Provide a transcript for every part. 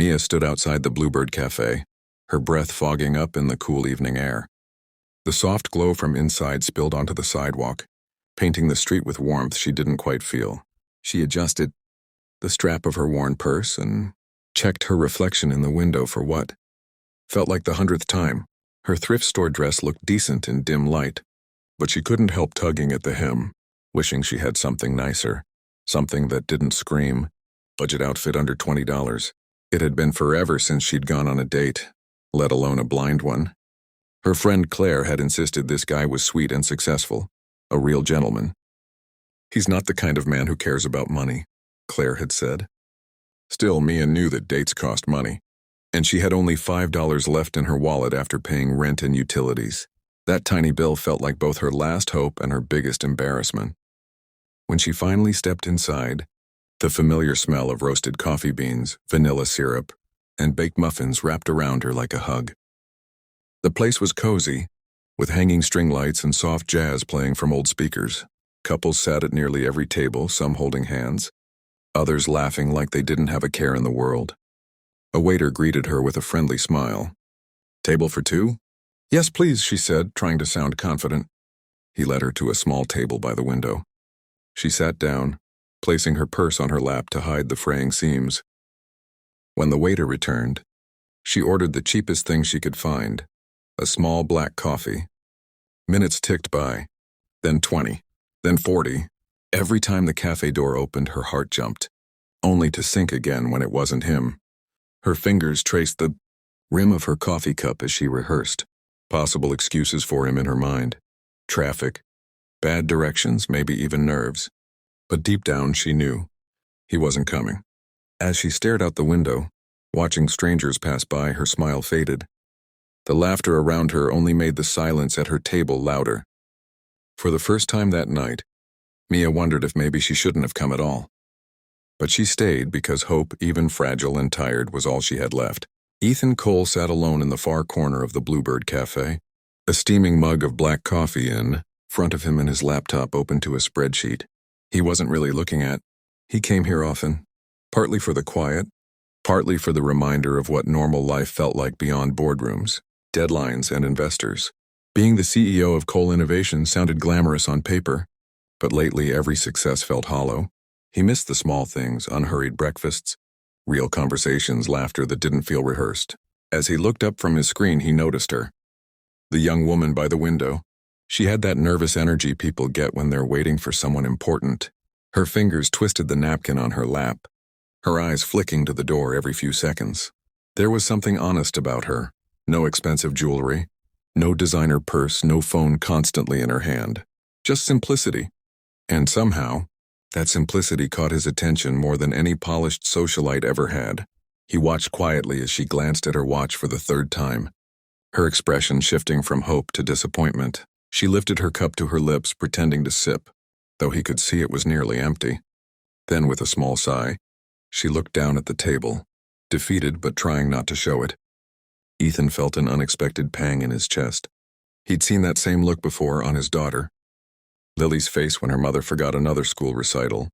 Mia stood outside the Bluebird Café, her breath fogging up in the cool evening air. The soft glow from inside spilled onto the sidewalk, painting the street with warmth she didn't quite feel. She adjusted the strap of her worn purse and checked her reflection in the window for what felt like the 100th time. Her thrift store dress looked decent in dim light, but she couldn't help tugging at the hem, wishing she had something nicer, something that didn't scream, budget outfit under $20. It had been forever since she'd gone on a date, let alone a blind one. Her friend Claire had insisted this guy was sweet and successful, a real gentleman. "He's not the kind of man who cares about money," Claire had said. Still, Mia knew that dates cost money, and she had only $5 left in her wallet after paying rent and utilities. That tiny bill felt like both her last hope and her biggest embarrassment. When she finally stepped inside, the familiar smell of roasted coffee beans, vanilla syrup, and baked muffins wrapped around her like a hug. The place was cozy, with hanging string lights and soft jazz playing from old speakers. Couples sat at nearly every table, some holding hands, others laughing like they didn't have a care in the world. A waiter greeted her with a friendly smile. "Table for two?" "Yes, please," she said, trying to sound confident. He led her to a small table by the window. She sat down, placing her purse on her lap to hide the fraying seams. When the waiter returned, she ordered the cheapest thing she could find, a small black coffee. Minutes ticked by, then 20, then 40. Every time the cafe door opened, her heart jumped, only to sink again when it wasn't him. Her fingers traced the rim of her coffee cup as she rehearsed, possible excuses for him in her mind. Traffic, bad directions, maybe even nerves. But deep down she knew he wasn't coming. As she stared out the window, watching strangers pass by, her smile faded. The laughter around her only made the silence at her table louder. For the first time that night, Mia wondered if maybe she shouldn't have come at all. But she stayed because hope, even fragile and tired, was all she had left. Ethan Cole sat alone in the far corner of the Bluebird Cafe, a steaming mug of black coffee in front of him and his laptop open to a spreadsheet. He wasn't really looking at. He came here often, partly for the quiet, partly for the reminder of what normal life felt like beyond boardrooms, deadlines, and investors. Being the CEO of Cole Innovation sounded glamorous on paper, but lately every success felt hollow. He missed the small things, unhurried breakfasts, real conversations, laughter that didn't feel rehearsed. As he looked up from his screen, he noticed her. The young woman by the window. She had that nervous energy people get when they're waiting for someone important. Her fingers twisted the napkin on her lap, her eyes flicking to the door every few seconds. There was something honest about her. No expensive jewelry, no designer purse, no phone constantly in her hand. Just simplicity. And somehow, that simplicity caught his attention more than any polished socialite ever had. He watched quietly as she glanced at her watch for the third time, her expression shifting from hope to disappointment. She lifted her cup to her lips, pretending to sip, though he could see it was nearly empty. Then, with a small sigh, she looked down at the table, defeated but trying not to show it. Ethan felt an unexpected pang in his chest. He'd seen that same look before on his daughter. Lily's face when her mother forgot another school recital,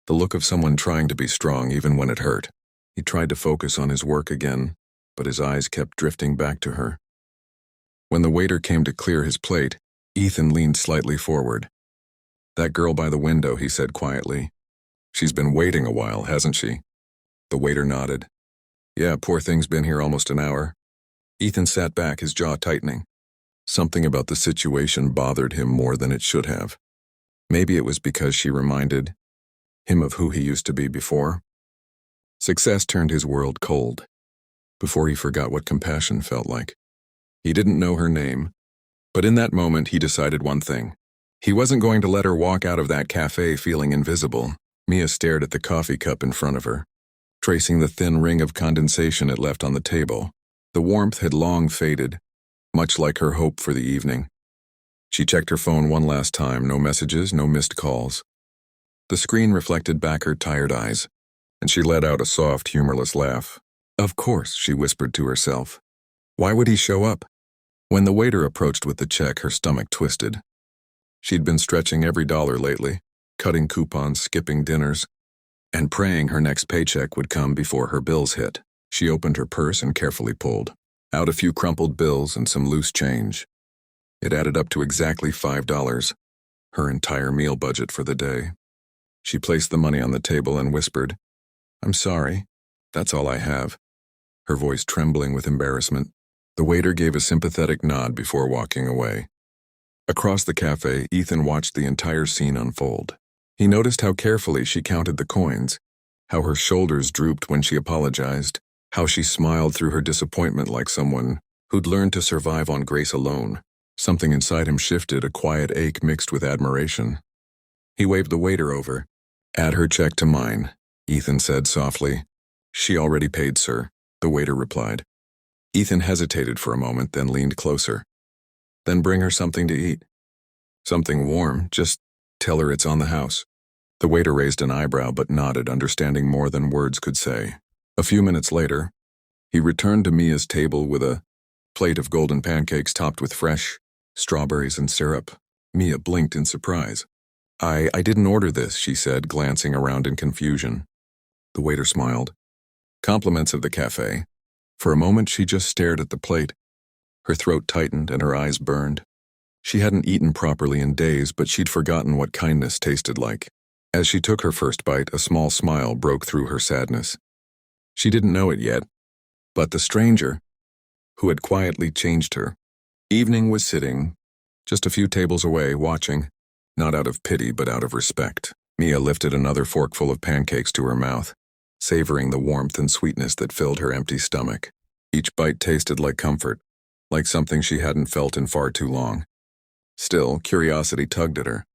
the look of someone trying to be strong even when it hurt. He tried to focus on his work again, but his eyes kept drifting back to her. When the waiter came to clear his plate, Ethan leaned slightly forward. "That girl by the window," he said quietly. "She's been waiting a while, hasn't she?" The waiter nodded. "Yeah, poor thing's been here almost an hour." Ethan sat back, his jaw tightening. Something about the situation bothered him more than it should have. Maybe it was because she reminded him of who he used to be before. Success turned his world cold, before he forgot what compassion felt like. He didn't know her name, but in that moment he decided one thing. He wasn't going to let her walk out of that cafe feeling invisible. Mia stared at the coffee cup in front of her, tracing the thin ring of condensation it left on the table. The warmth had long faded, much like her hope for the evening. She checked her phone one last time, no messages, no missed calls. The screen reflected back her tired eyes, and she let out a soft, humorless laugh. "Of course," she whispered to herself. "Why would he show up?" When the waiter approached with the check, her stomach twisted. She'd been stretching every dollar lately, cutting coupons, skipping dinners, and praying her next paycheck would come before her bills hit. She opened her purse and carefully pulled out a few crumpled bills and some loose change. It added up to exactly $5, her entire meal budget for the day. She placed the money on the table and whispered, "I'm sorry, that's all I have," her voice trembling with embarrassment. The waiter gave a sympathetic nod before walking away. Across the cafe, Ethan watched the entire scene unfold. He noticed how carefully she counted the coins, how her shoulders drooped when she apologized, how she smiled through her disappointment like someone who'd learned to survive on grace alone. Something inside him shifted, a quiet ache mixed with admiration. He waved the waiter over. "Add her check to mine," Ethan said softly. "She already paid, sir," the waiter replied. Ethan hesitated for a moment, then leaned closer. "Then bring her something to eat. Something warm, just tell her it's on the house." The waiter raised an eyebrow but nodded, understanding more than words could say. A few minutes later, he returned to Mia's table with a plate of golden pancakes topped with fresh strawberries and syrup. Mia blinked in surprise. I didn't order this," she said, glancing around in confusion. The waiter smiled. "Compliments of the cafe." For a moment, she just stared at the plate. Her throat tightened and her eyes burned. She hadn't eaten properly in days, but she'd forgotten what kindness tasted like. As she took her first bite, a small smile broke through her sadness. She didn't know it yet, but the stranger, who had quietly changed her, Evening was sitting just a few tables away, watching, not out of pity but out of respect. Mia lifted another forkful of pancakes to her mouth, savoring the warmth and sweetness that filled her empty stomach. Each bite tasted like comfort, like something she hadn't felt in far too long. Still, curiosity tugged at her.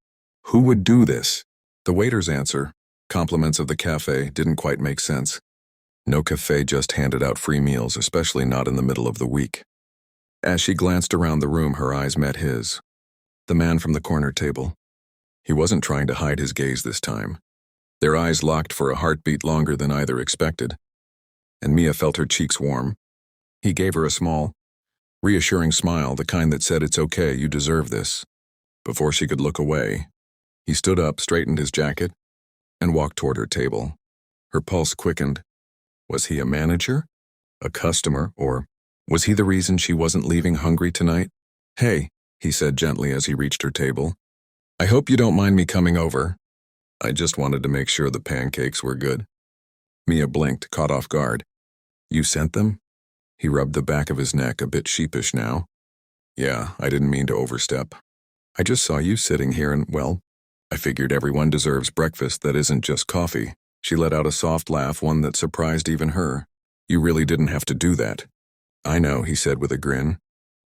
Who would do this? The waiter's answer, compliments of the cafe, didn't quite make sense. No cafe just handed out free meals, especially not in the middle of the week. As she glanced around the room, her eyes met his. The man from the corner table. He wasn't trying to hide his gaze this time. Their eyes locked for a heartbeat longer than either expected, and Mia felt her cheeks warm. He gave her a small, reassuring smile, the kind that said, "It's okay, you deserve this." Before she could look away, he stood up, straightened his jacket, and walked toward her table. Her pulse quickened. Was he a manager? A customer? Or was he the reason she wasn't leaving hungry tonight? "Hey," he said gently as he reached her table. "I hope you don't mind me coming over. I just wanted to make sure the pancakes were good." Mia blinked, caught off guard. "You sent them?" He rubbed the back of his neck, a bit sheepish now. "Yeah, I didn't mean to overstep. I just saw you sitting here and, well, I figured everyone deserves breakfast that isn't just coffee." She let out a soft laugh, one that surprised even her. "You really didn't have to do that." "I know," he said with a grin.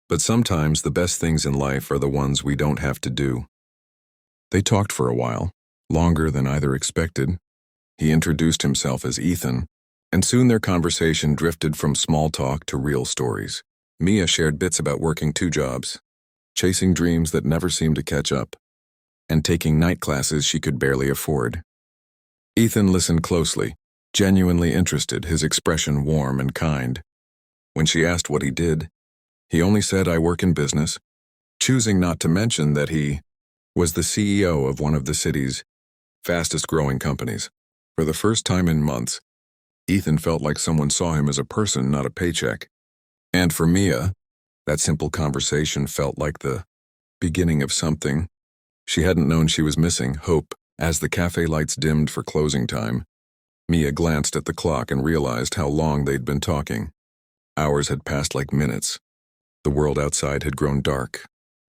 "But sometimes the best things in life are the ones we don't have to do." They talked for a while, longer than either expected. He introduced himself as Ethan, and soon their conversation drifted from small talk to real stories. Mia shared bits about working 2 jobs, chasing dreams that never seemed to catch up, and taking night classes she could barely afford. Ethan listened closely, genuinely interested, his expression warm and kind. When she asked what he did, he only said, "I work in business," choosing not to mention that he was the CEO of one of the city's fastest-growing companies. For the first time in months, Ethan felt like someone saw him as a person, not a paycheck. And for Mia, that simple conversation felt like the beginning of something she hadn't known she was missing, hope. As the cafe lights dimmed for closing time, Mia glanced at the clock and realized how long they'd been talking. Hours had passed like minutes. The world outside had grown dark.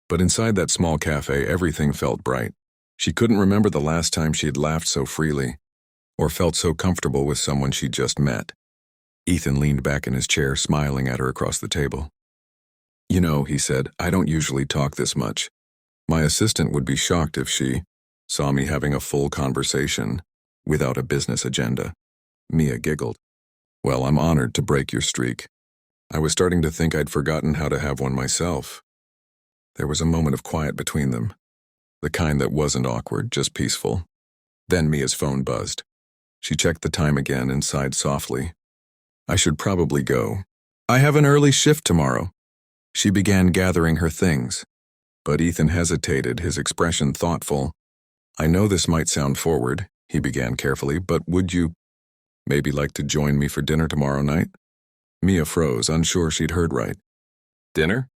But inside that small cafe, everything felt bright. She couldn't remember the last time she had laughed so freely, or felt so comfortable with someone she'd just met. Ethan leaned back in his chair, smiling at her across the table. "You know," he said, "I don't usually talk this much. My assistant would be shocked if she saw me having a full conversation without a business agenda." Mia giggled. "Well, I'm honored to break your streak. I was starting to think I'd forgotten how to have one myself." There was a moment of quiet between them, the kind that wasn't awkward, just peaceful. Then Mia's phone buzzed. She checked the time again and sighed softly. "I should probably go. I have an early shift tomorrow." She began gathering her things, but Ethan hesitated, his expression thoughtful. "I know this might sound forward," he began carefully, "but would you Maybe like to join me for dinner tomorrow night? Mia froze, unsure she'd heard right. Dinner?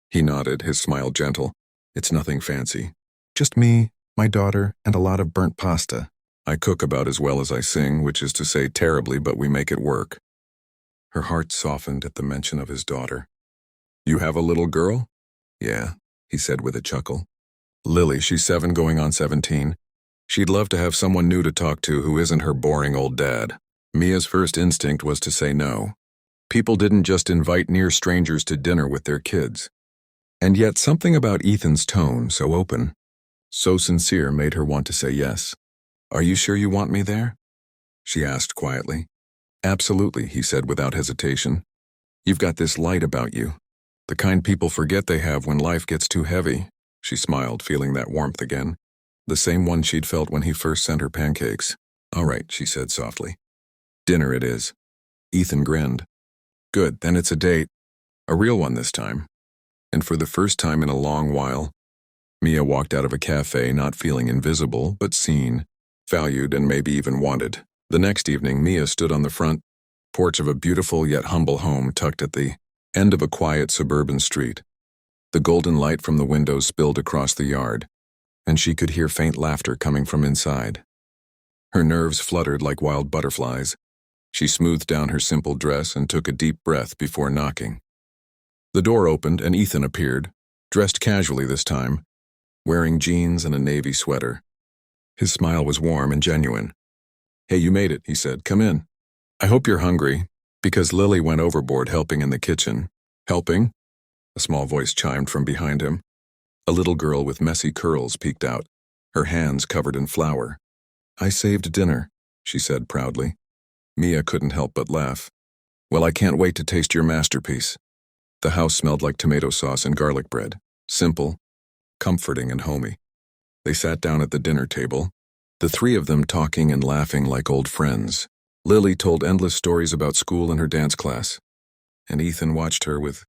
He nodded, his smile gentle. It's nothing fancy. Just me, my daughter, and a lot of burnt pasta. I cook about as well as I sing, which is to say terribly, but we make it work. Her heart softened at the mention of his daughter. You have a little girl? Yeah, he said with a chuckle. Lily, she's 7 going on 17. She'd love to have someone new to talk to who isn't her boring old dad. Mia's first instinct was to say no. People didn't just invite near strangers to dinner with their kids. And yet something about Ethan's tone, so open, so sincere, made her want to say yes. Are you sure you want me there? She asked quietly. Absolutely, he said without hesitation. You've got this light about you. The kind people forget they have when life gets too heavy. She smiled, feeling that warmth again. The same one she'd felt when he first sent her pancakes. All right, she said softly. Dinner it is. Ethan grinned. Good, then it's a date. A real one this time. And for the first time in a long while, Mia walked out of a café not feeling invisible, but seen, valued, and maybe even wanted. The next evening, Mia stood on the front porch of a beautiful yet humble home tucked at the end of a quiet suburban street. The golden light from the windows spilled across the yard, and she could hear faint laughter coming from inside. Her nerves fluttered like wild butterflies. She smoothed down her simple dress and took a deep breath before knocking. The door opened and Ethan appeared, dressed casually this time, wearing jeans and a navy sweater. His smile was warm and genuine. Hey, you made it, he said. Come in. I hope you're hungry, because Lily went overboard helping in the kitchen. Helping? A small voice chimed from behind him. A little girl with messy curls peeked out, her hands covered in flour. I saved dinner, she said proudly. Mia couldn't help but laugh. Well, I can't wait to taste your masterpiece. The house smelled like tomato sauce and garlic bread. Simple, comforting, and homey. They sat down at the dinner table, the three of them talking and laughing like old friends. Lily told endless stories about school and her dance class, and Ethan watched her with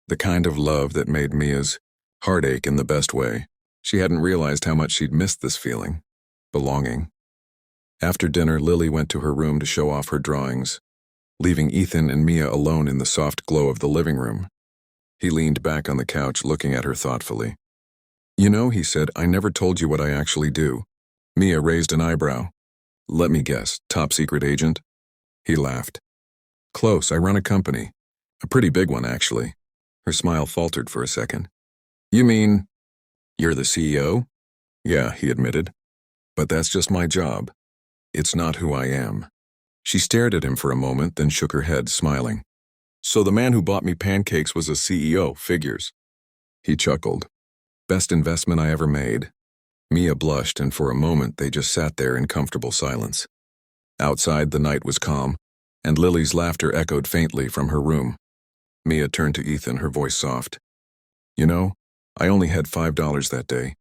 the kind of love that made Mia's heart ache in the best way. She hadn't realized how much she'd missed this feeling. Belonging. After dinner, Lily went to her room to show off her drawings, leaving Ethan and Mia alone in the soft glow of the living room. He leaned back on the couch, looking at her thoughtfully. You know, he said, I never told you what I actually do. Mia raised an eyebrow. Let me guess, top secret agent? He laughed. Close, I run a company. A pretty big one, actually. Her smile faltered for a second. You mean, you're the CEO? Yeah, he admitted. But that's just my job. It's not who I am. She stared at him for a moment, then shook her head, smiling. So the man who bought me pancakes was a CEO, figures. He chuckled. Best investment I ever made. Mia blushed, and for a moment they just sat there in comfortable silence. Outside, the night was calm, and Lily's laughter echoed faintly from her room. Mia turned to Ethan, her voice soft. You know, I only had $5 that day.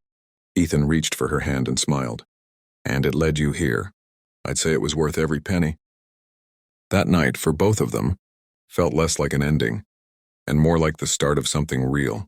Ethan reached for her hand and smiled. And it led you here. I'd say it was worth every penny. That night, for both of them, felt less like an ending, and more like the start of something real.